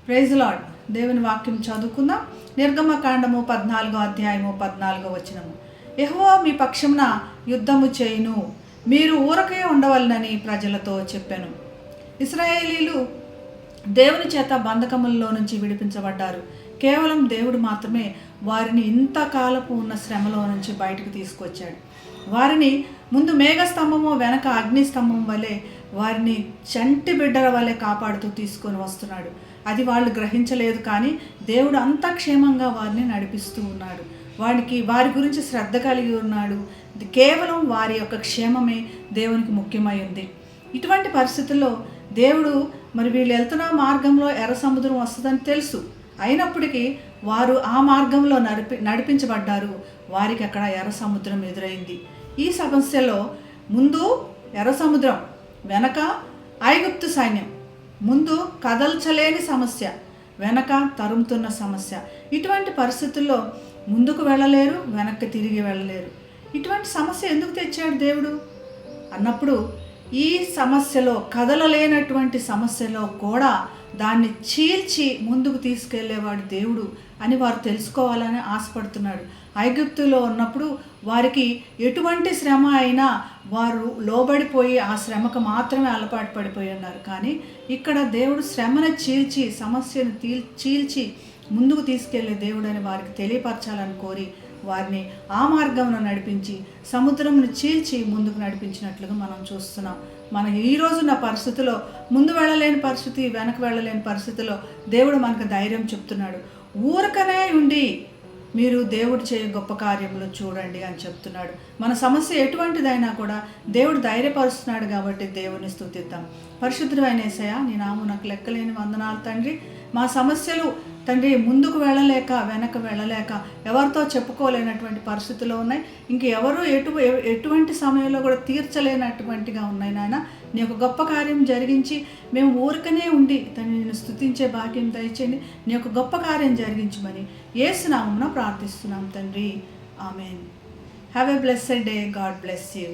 Praise lord. దేవుని వాక్యం చదువుకుందాం. నిర్గమకాండము 14వ అధ్యాయము 14వ వచనము. యెహోవా మీ పక్షమున యుద్ధము చేయును, మీరు ఊరకే ఉండవలనని ప్రజలతో చెప్పాను. ఇశ్రాయేలీలు దేవుని చేత బంధకములలో నుంచి విడిపించబడ్డారు. కేవలం దేవుడు మాత్రమే వారిని ఇంతకాలపు ఉన్న శ్రమలో నుంచి బయటకు తీసుకొచ్చాడు. వారిని ముందు మేఘస్తంభము, వెనక అగ్నిస్తంభం వలె వారిని చంటి బిడ్డల వలె కాపాడుతూ తీసుకొని వస్తున్నాడు. అది వాళ్ళు గ్రహించలేదు, కానీ దేవుడు అంత క్షేమంగా వారిని నడిపిస్తూ ఉన్నాడు. వారి గురించి శ్రద్ధ కలిగి ఉన్నాడు. కేవలం వారి యొక్క క్షేమమే దేవునికి ముఖ్యమై ఉంది. ఇటువంటి పరిస్థితుల్లో దేవుడు మరి వీళ్ళు వెళ్తున్న మార్గంలో ఎర్ర సముద్రం వస్తుందని తెలుసు. అయినప్పటికీ వారు ఆ మార్గంలో నడిపించబడ్డారు. వారికి అక్కడ ఎర్ర సముద్రం ఎదురైంది. ఈ సమస్యలో ముందు ఎర్ర సముద్రం, వెనక ఐగుప్తు సైన్యం, ముందు కదల్చలేని సమస్య, వెనక తరుముతున్న సమస్య. ఇటువంటి పరిస్థితుల్లో ముందుకు వెళ్ళలేరు, వెనక్కి తిరిగి వెళ్ళలేరు. ఇటువంటి సమస్య ఎందుకు తెచ్చాడు దేవుడు అన్నప్పుడు, ఈ సమస్యలో, కదలలేనటువంటి సమస్యలో కూడా దాన్ని చీల్చి ముందుకు తీసుకెళ్లేవాడు దేవుడు అని వారు తెలుసుకోవాలని ఆశపడుతున్నాడు. ఐగుప్తులో ఉన్నప్పుడు వారికి ఎటువంటి శ్రమ అయినా వారు లోబడిపోయి ఆ శ్రమకు మాత్రమే అలవాటు పడిపోయి ఉన్నారు. కానీ ఇక్కడ దేవుడు శ్రమను చీల్చి, సమస్యను చీల్చి ముందుకు తీసుకెళ్లే దేవుడు అని వారికి తెలియపరచాలని కోరి వారిని ఆ మార్గంలో నడిపించి సముద్రంను చీల్చి ముందుకు నడిపించినట్లుగా మనం చూస్తున్నాం. మన ఈ రోజున్న పరిస్థితిలో ముందు వెళ్ళలేని పరిస్థితి, వెనక వెళ్ళలేని పరిస్థితిలో దేవుడు మనకు ధైర్యం చెప్తున్నాడు. ఊరకనే ఉండి మీరు దేవుడు చేయే గొప్ప కార్యములు చూడండి అని చెప్తున్నాడు. మన సమస్య ఎటువంటిదైనా కూడా దేవుడు ధైర్యపరుస్తున్నాడు. కాబట్టి దేవుని స్తుతిద్దాం. పరిశుద్ధుడైన యేసయ్యా, నీ నామము నాకు లెక్కలేని వందనాలు తండ్రి. మా సమస్యలు తండ్రి ముందుకు వెళ్ళలేక, వెనక వెళ్ళలేక, ఎవరితో చెప్పుకోలేనటువంటి పరిస్థితుల్లో ఉన్నాయి. ఇంకెవరు ఎటువంటి సమయంలో కూడా తీర్చలేనటువంటిగా ఉన్నాయి నాయన. నీ యొక్క గొప్ప కార్యం జరిగించి మేము ఊరికనే ఉండి తండ్రి నేను స్తుతించే భాగ్యం దయచేయండి. నీ యొక్క గొప్ప కార్యం జరిగించమని యేసు నామమున ప్రార్థిస్తున్నాం తండ్రి. Amen. Have a blessed day. God bless you.